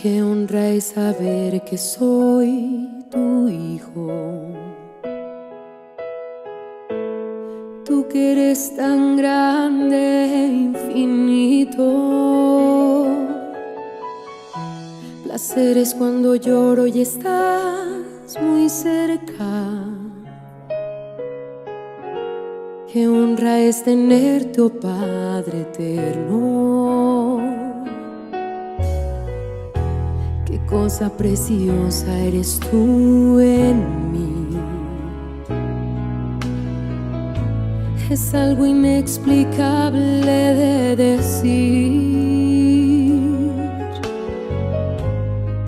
Qué honra es saber que soy tu hijo. Tú que eres tan grande e infinito. Placer es cuando lloro y estás muy cerca. Qué honra es tenerte, oh Padre eterno. Qué cosa preciosa eres tú en mí. Es algo inexplicable de decir.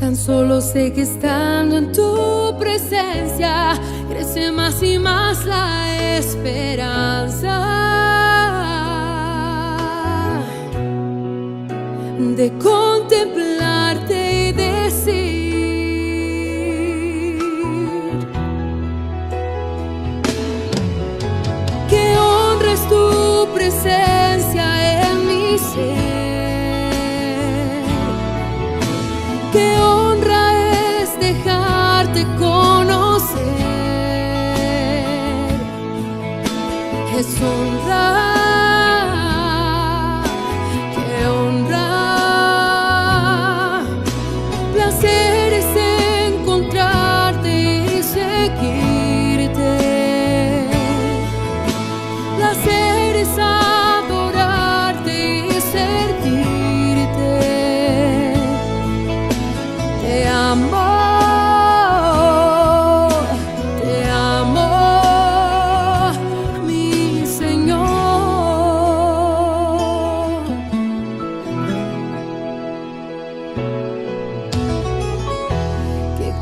Tan solo sé que estando en tu presencia crece más y más la esperanza de contemplarte y decir: qué honra es tu presencia en mi ser. Qué honra es dejarte conocer. Es honra, qué honra. Placer es encontrarte y seguirte. Placer es adorarte y servirte. Te amo.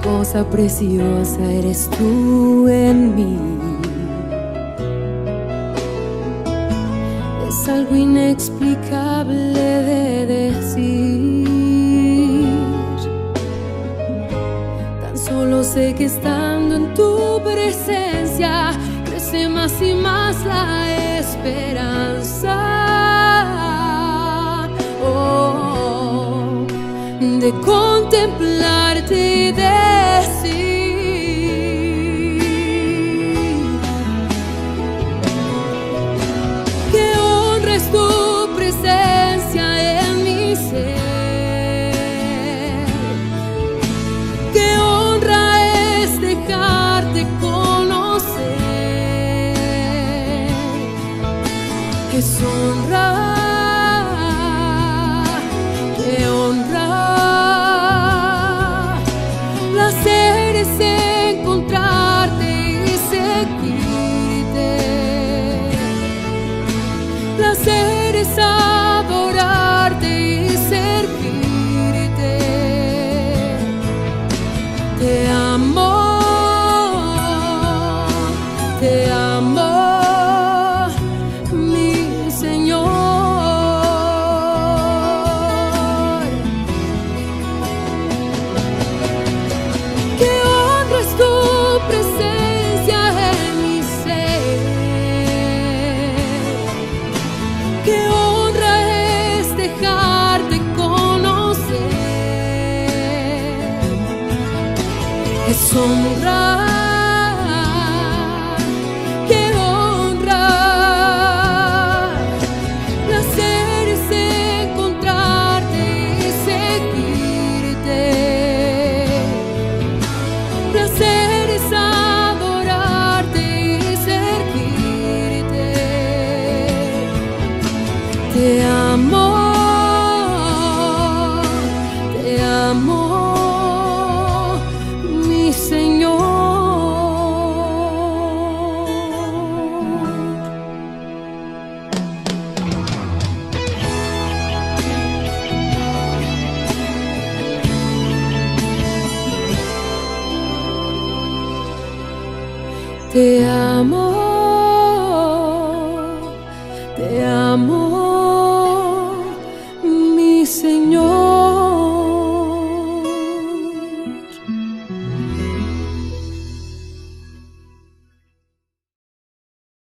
Cosa preciosa eres tú en mí. Es algo inexplicable de decir. Tan solo sé que estando en tu presencia crece más y más la esperanza de contemplarte y decir: qué honra es tu presencia en mi ser. Qué honra es dejarte conocer. Es honra, qué honra. Placer es encontrarte y seguirte. Placer es adorarte y servirte. Te amo, mi Señor. Presencia en mi ser. Qué honra es dejarte conocer. Es honra, qué honra. Placer es encontrarte y seguirte. Placer es adorarte y servirte. Te amo, mi Señor. Te amo,